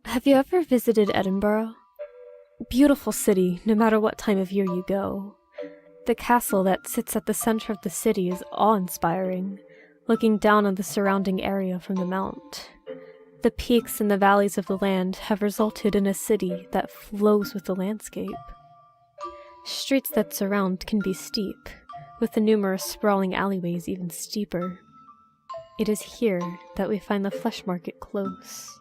Have you ever visited Edinburgh? Beautiful city, no matter what time of year you go. The castle that sits at the center of the city is awe-inspiring, looking down on the surrounding area from the mount. The peaks and the valleys of the land have resulted in a city that flows with the landscape. Streets that surround can be steep, with the numerous sprawling alleyways even steeper. It is here that we find the flesh market close.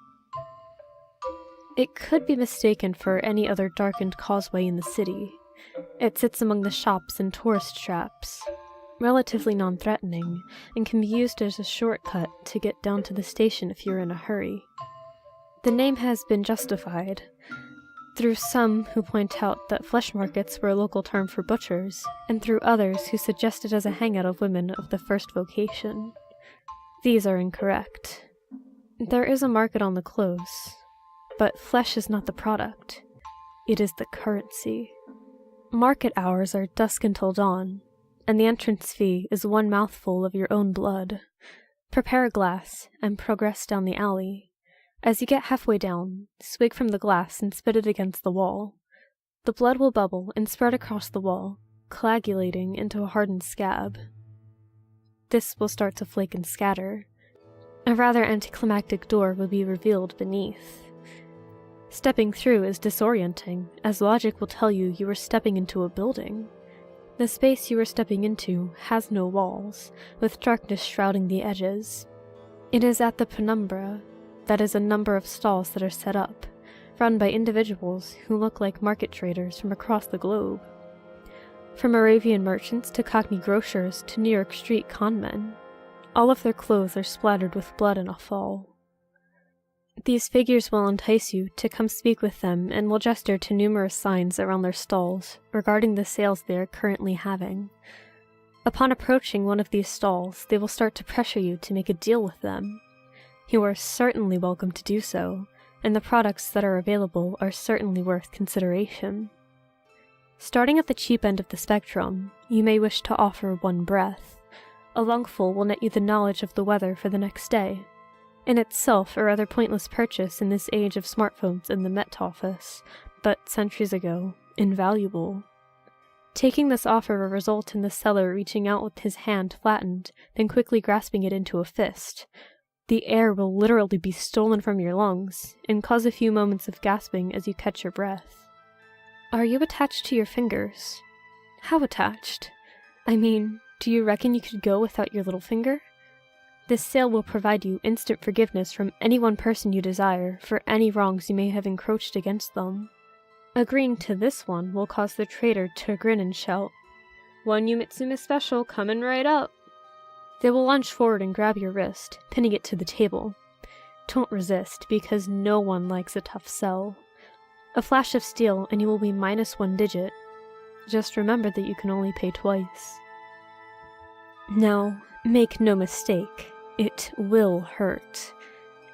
It could be mistaken for any other darkened causeway in the city. It sits among the shops and tourist traps, relatively non-threatening, and can be used as a shortcut to get down to the station if you're in a hurry. The name has been justified through some who point out that flesh markets were a local term for butchers, and through others who suggest it as a hangout of women of the first vocation. These are incorrect. There is a market on the close, but flesh is not the product. It is the currency. Market hours are dusk until dawn, and the entrance fee is one mouthful of your own blood. Prepare a glass and progress down the alley. As you get halfway down, swig from the glass and spit it against the wall. The blood will bubble and spread across the wall, coagulating into a hardened scab. This will start to flake and scatter. A rather anticlimactic door will be revealed beneath. Stepping through is disorienting, as logic will tell you you are stepping into a building. The space you are stepping into has no walls, with darkness shrouding the edges. It is at the penumbra, that is a number of stalls that are set up, run by individuals who look like market traders from across the globe. From Arabian merchants to Cockney grocers to New York street conmen, all of their clothes are splattered with blood and offal. These figures will entice you to come speak with them and will gesture to numerous signs around their stalls regarding the sales they are currently having. Upon approaching one of these stalls, they will start to pressure you to make a deal with them. You are certainly welcome to do so, and the products that are available are certainly worth consideration. Starting at the cheap end of the spectrum, you may wish to offer one breath. A lungful will net you the knowledge of the weather for the next day. In itself a rather pointless purchase in this age of smartphones and the Met Office, but centuries ago, invaluable. Taking this offer will result in the seller reaching out with his hand flattened, then quickly grasping it into a fist. The air will literally be stolen from your lungs, and cause a few moments of gasping as you catch your breath. Are you attached to your fingers? How attached? I mean, do you reckon you could go without your little finger? This sale will provide you instant forgiveness from any one person you desire for any wrongs you may have encroached against them. Agreeing to this one will cause the trader to grin and shout, "One Yumitsume special coming right up!" They will lunge forward and grab your wrist, pinning it to the table. Don't resist, because no one likes a tough sell. A flash of steel and you will be minus one digit. Just remember that you can only pay twice. Now, make no mistake. It will hurt.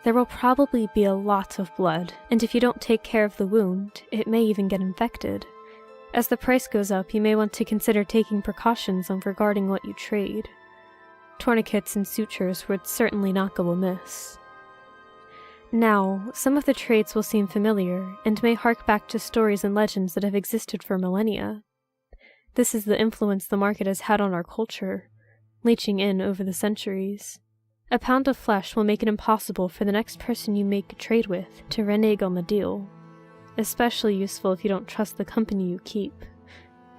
There will probably be a lot of blood, and if you don't take care of the wound, it may even get infected. As the price goes up, you may want to consider taking precautions on regarding what you trade. Tourniquets and sutures would certainly not go amiss. Now, some of the trades will seem familiar, and may hark back to stories and legends that have existed for millennia. This is the influence the market has had on our culture, leaching in over the centuries. A pound of flesh will make it impossible for the next person you make a trade with to renege on the deal. Especially useful if you don't trust the company you keep.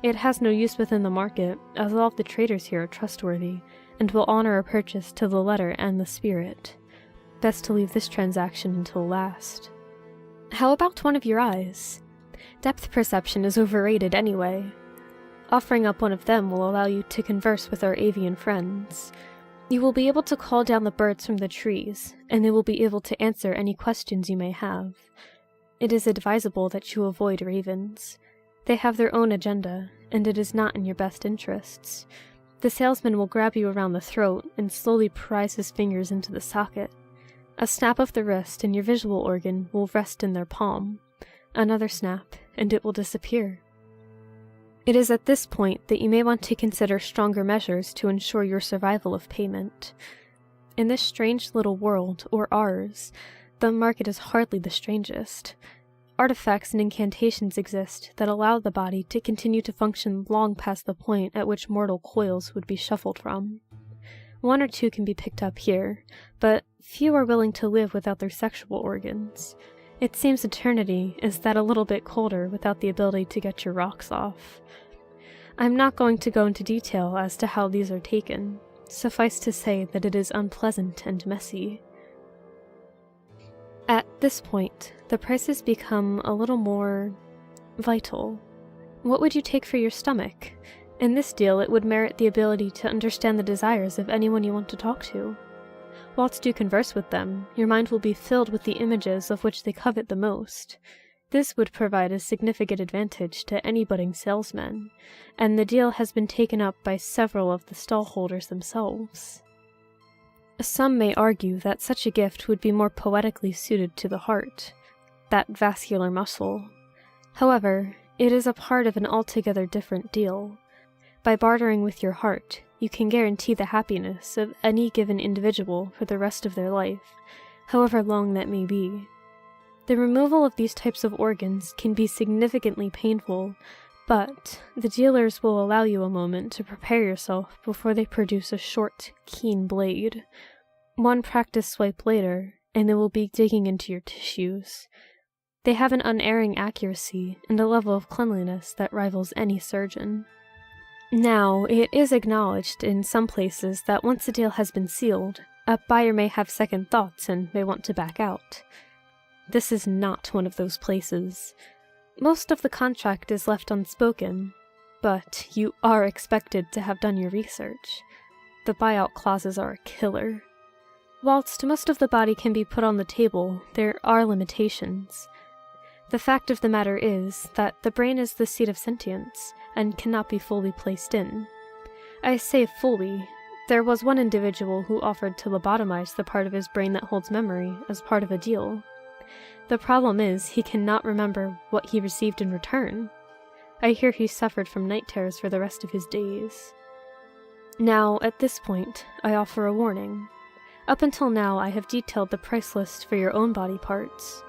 It has no use within the market, as all of the traders here are trustworthy, and will honor a purchase to the letter and the spirit. Best to leave this transaction until last. How about one of your eyes? Depth perception is overrated anyway. Offering up one of them will allow you to converse with our avian friends. You will be able to call down the birds from the trees, and they will be able to answer any questions you may have. It is advisable that you avoid ravens. They have their own agenda, and it is not in your best interests. The salesman will grab you around the throat and slowly prise his fingers into the socket. A snap of the wrist and your visual organ will rest in their palm. Another snap, and it will disappear. It is at this point that you may want to consider stronger measures to ensure your survival of payment. In this strange little world, or ours, the market is hardly the strangest. Artifacts and incantations exist that allow the body to continue to function long past the point at which mortal coils would be shuffled from. One or two can be picked up here, but few are willing to live without their sexual organs. It seems eternity is that a little bit colder without the ability to get your rocks off. I'm not going to go into detail as to how these are taken. Suffice to say that it is unpleasant and messy. At this point, the prices become a little more vital. What would you take for your stomach? In this deal, it would merit the ability to understand the desires of anyone you want to talk to. Whilst you converse with them, your mind will be filled with the images of which they covet the most. This would provide a significant advantage to any budding salesman, and the deal has been taken up by several of the stallholders themselves. Some may argue that such a gift would be more poetically suited to the heart, that vascular muscle. However, it is a part of an altogether different deal. By bartering with your heart, you can guarantee the happiness of any given individual for the rest of their life, however long that may be. The removal of these types of organs can be significantly painful, but the dealers will allow you a moment to prepare yourself before they produce a short, keen blade. One practice swipe later, and they will be digging into your tissues. They have an unerring accuracy and a level of cleanliness that rivals any surgeon. Now, it is acknowledged in some places that once a deal has been sealed, a buyer may have second thoughts and may want to back out. This is not one of those places. Most of the contract is left unspoken, but you are expected to have done your research. The buyout clauses are a killer. Whilst most of the body can be put on the table, there are limitations. The fact of the matter is that the brain is the seat of sentience, and cannot be fully placed in. I say fully. There was one individual who offered to lobotomize the part of his brain that holds memory as part of a deal. The problem is he cannot remember what he received in return. I hear he suffered from night terrors for the rest of his days. Now, at this point, I offer a warning. Up until now, I have detailed the price list for your own body parts.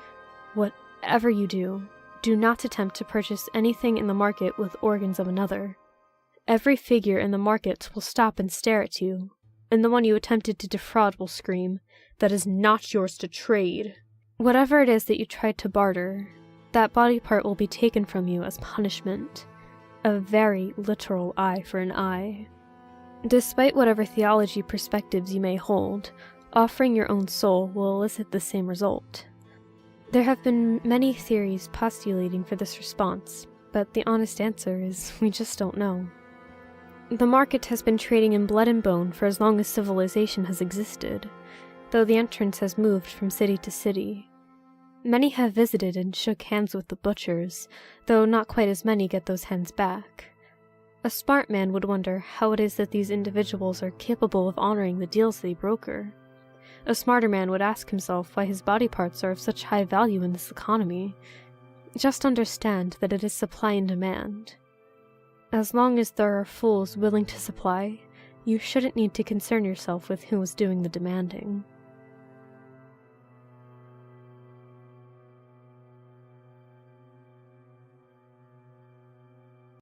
Whatever you do, do not attempt to purchase anything in the market with organs of another. Every figure in the market will stop and stare at you, and the one you attempted to defraud will scream, "That is not yours to trade." Whatever it is that you tried to barter, that body part will be taken from you as punishment. A very literal eye for an eye. Despite whatever theology perspectives you may hold, offering your own soul will elicit the same result. There have been many theories postulating for this response, but the honest answer is we just don't know. The market has been trading in blood and bone for as long as civilization has existed, though the entrance has moved from city to city. Many have visited and shook hands with the butchers, though not quite as many get those hands back. A smart man would wonder how it is that these individuals are capable of honoring the deals they broker. A smarter man would ask himself why his body parts are of such high value in this economy. Just understand that it is supply and demand. As long as there are fools willing to supply, you shouldn't need to concern yourself with who is doing the demanding.